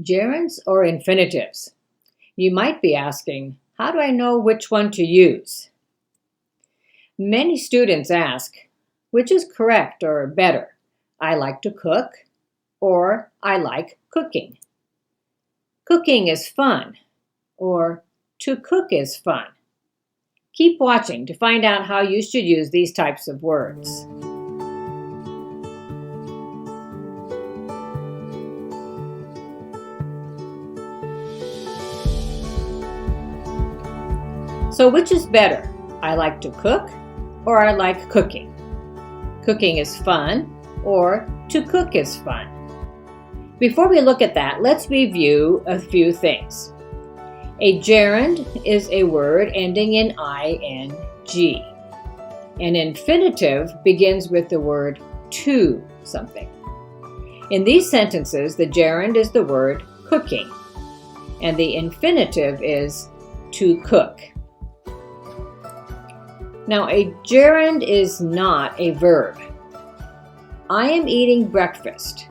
Gerunds or infinitives? You might be asking, how do I know which one to use? Many students ask, which is correct or better? I like to cook or I like cooking. Cooking is fun or to cook is fun. Keep watching to find out how you should use these types of words. So which is better? I like to cook or I like cooking. Cooking is fun or to cook is fun. Before we look at that, let's review a few things. A gerund is a word ending in ing. An infinitive begins with the word to something. In these sentences, the gerund is the word cooking, and the infinitive is to cook. Now, a gerund is not a verb. I am eating breakfast.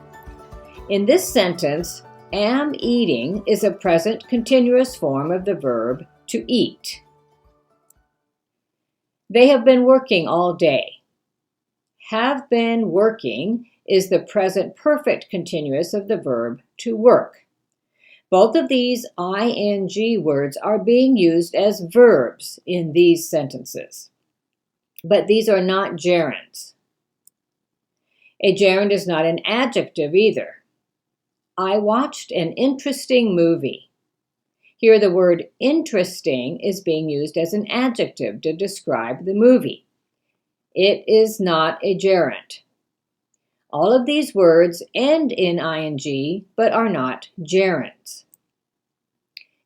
In this sentence, am eating is a present continuous form of the verb to eat. They have been working all day. Have been working is the present perfect continuous of the verb to work. Both of these ing words are being used as verbs in these sentences. But these are not gerunds. A gerund is not an adjective either. I watched an interesting movie. Here the word interesting is being used as an adjective to describe the movie. It is not a gerund. All of these words end in ing but are not gerunds.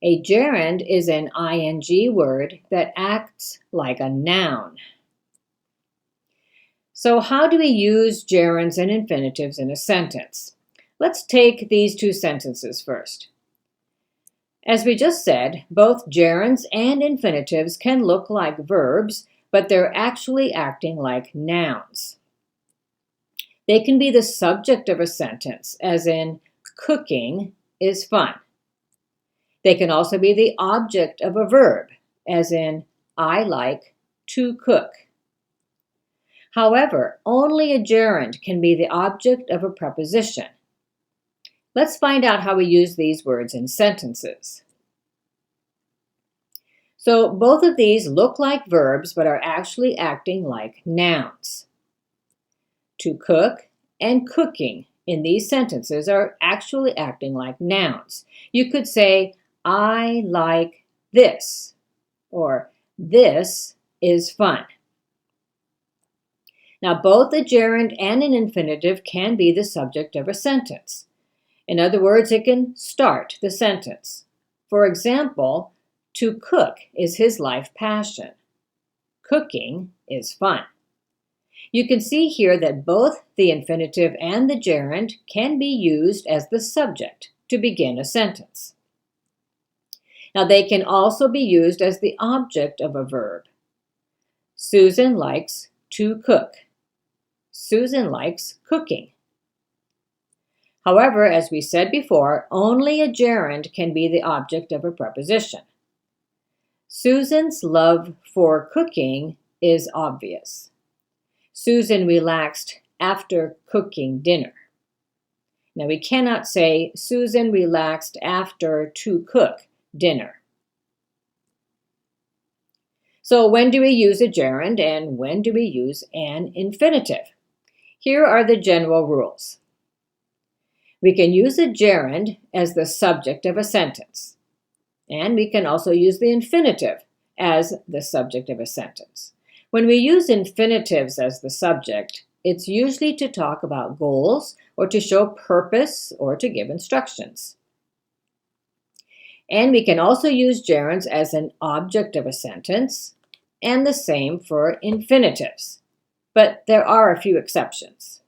A gerund is an ing word that acts like a noun. So how do we use gerunds and infinitives in a sentence? Let's take these two sentences first. As we just said, both gerunds and infinitives can look like verbs, but they're actually acting like nouns. They can be the subject of a sentence, as in, cooking is fun. They can also be the object of a verb, as in, I like to cook. However, only a gerund can be the object of a preposition. Let's find out how we use these words in sentences. So both of these look like verbs but are actually acting like nouns. To cook and cooking in these sentences are actually acting like nouns. You could say, I like this, or this is fun. Now, both a gerund and an infinitive can be the subject of a sentence. In other words, it can start the sentence. For example, to cook is his life passion. Cooking is fun. You can see here that both the infinitive and the gerund can be used as the subject to begin a sentence. Now, they can also be used as the object of a verb. Susan likes to cook. Susan likes cooking. However, as we said before, only a gerund can be the object of a preposition. Susan's love for cooking is obvious. Susan relaxed after cooking dinner. Now, we cannot say Susan relaxed after to cook dinner. So when do we use a gerund and when do we use an infinitive? Here are the general rules. We can use a gerund as the subject of a sentence, and we can also use the infinitive as the subject of a sentence. When we use infinitives as the subject, it's usually to talk about goals or to show purpose or to give instructions. And we can also use gerunds as an object of a sentence, and the same for infinitives. But there are a few exceptions.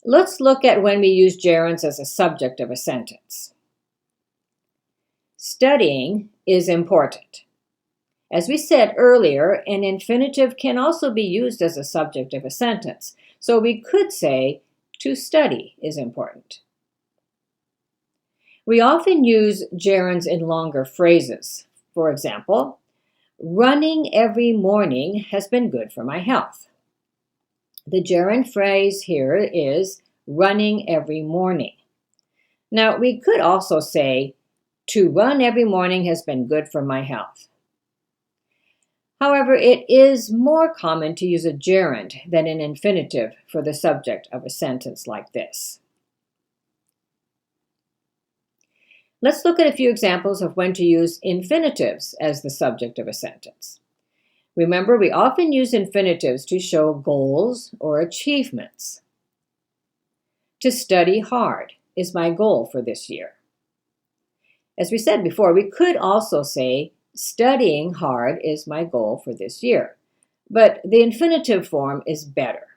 Let's look at when we use gerunds as a subject of a sentence. Studying is important. As we said earlier, an infinitive can also be used as a subject of a sentence. So we could say, to study is important. We often use gerunds in longer phrases. For example, running every morning has been good for my health. The gerund phrase here is running every morning. Now, we could also say, to run every morning has been good for my health. However, it is more common to use a gerund than an infinitive for the subject of a sentence like this. Let's look at a few examples of when to use infinitives as the subject of a sentence. Remember, we often use infinitives to show goals or achievements. To study hard is my goal for this year. As we said before, we could also say, studying hard is my goal for this year. But the infinitive form is better.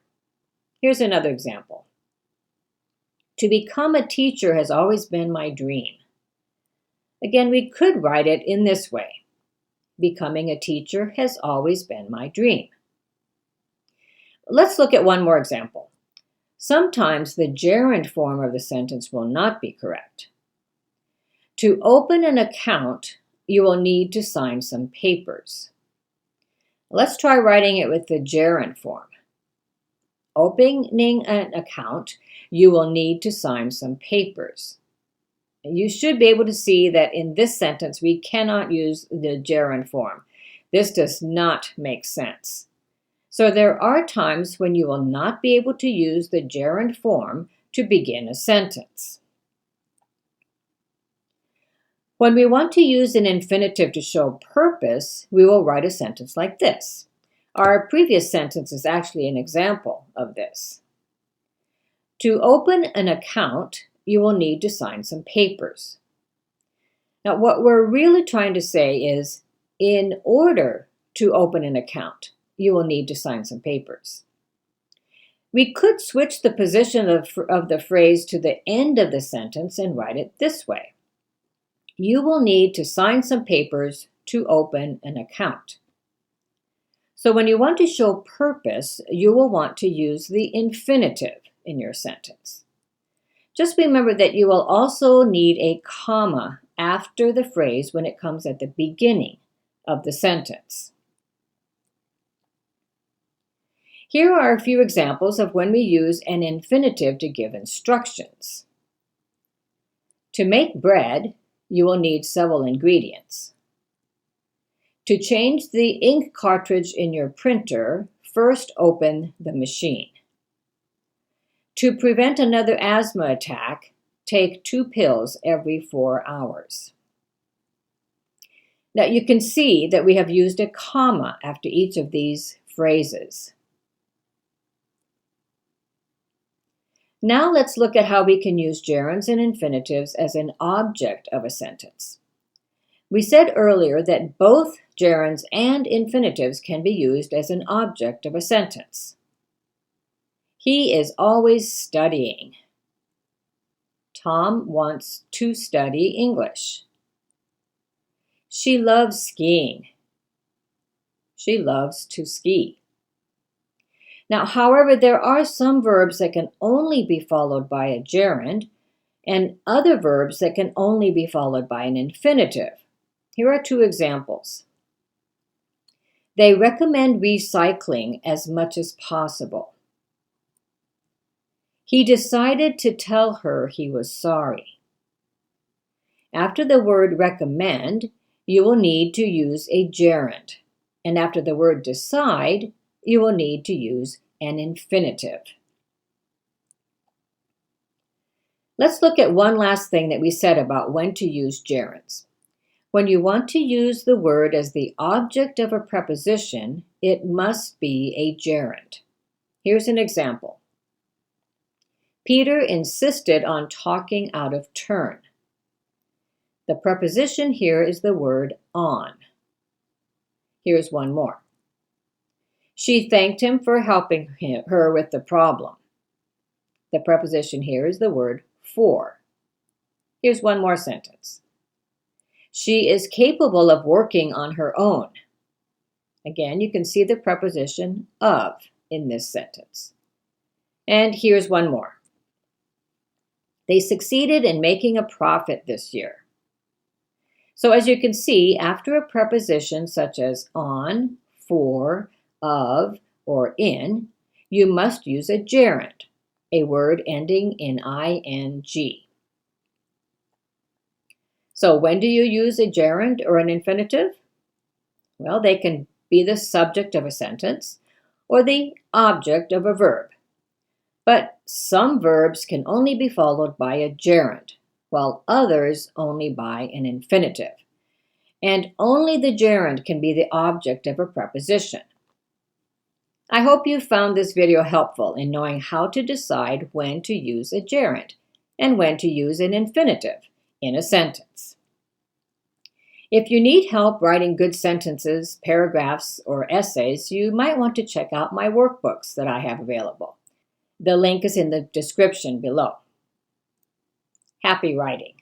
Here's another example. To become a teacher has always been my dream. Again, we could write it in this way. Becoming a teacher has always been my dream. Let's look at one more example. Sometimes the gerund form of the sentence will not be correct. To open an account, you will need to sign some papers. Let's try writing it with the gerund form. Opening an account, you will need to sign some papers. You should be able to see that in this sentence we cannot use the gerund form. This does not make sense. So there are times when you will not be able to use the gerund form to begin a sentence. When we want to use an infinitive to show purpose, we will write a sentence like this. Our previous sentence is actually an example of this. To open an account, you will need to sign some papers. Now, what we're really trying to say is, in order to open an account, you will need to sign some papers. We could switch the position of the phrase to the end of the sentence and write it this way. You will need to sign some papers to open an account. So when you want to show purpose, you will want to use the infinitive in your sentence. Just remember that you will also need a comma after the phrase when it comes at the beginning of the sentence. Here are a few examples of when we use an infinitive to give instructions. To make bread, you will need several ingredients. To change the ink cartridge in your printer, first open the machine. To prevent another asthma attack, take 2 pills every 4 hours. Now you can see that we have used a comma after each of these phrases. Now let's look at how we can use gerunds and infinitives as an object of a sentence. We said earlier that both gerunds and infinitives can be used as an object of a sentence. He is always studying. Tom wants to study English. She loves skiing. She loves to ski. Now, however, there are some verbs that can only be followed by a gerund and other verbs that can only be followed by an infinitive. Here are 2 examples. They recommend recycling as much as possible. He decided to tell her he was sorry. After the word recommend, you will need to use a gerund. And after the word decide, you will need to use an infinitive. Let's look at one last thing that we said about when to use gerunds. When you want to use the word as the object of a preposition, it must be a gerund. Here's an example. Peter insisted on talking out of turn. The preposition here is the word on. Here's one more. She thanked him for helping her with the problem. The preposition here is the word for. Here's one more sentence. She is capable of working on her own. Again, you can see the preposition of in this sentence. And here's one more. They succeeded in making a profit this year. So as you can see, after a preposition such as on, for, of, or in, you must use a gerund, a word ending in ing. So when do you use a gerund or an infinitive? Well, they can be the subject of a sentence or the object of a verb. But some verbs can only be followed by a gerund, while others only by an infinitive. And only the gerund can be the object of a preposition. I hope you found this video helpful in knowing how to decide when to use a gerund and when to use an infinitive in a sentence. If you need help writing good sentences, paragraphs, or essays, you might want to check out my workbooks that I have available. The link is in the description below. Happy writing!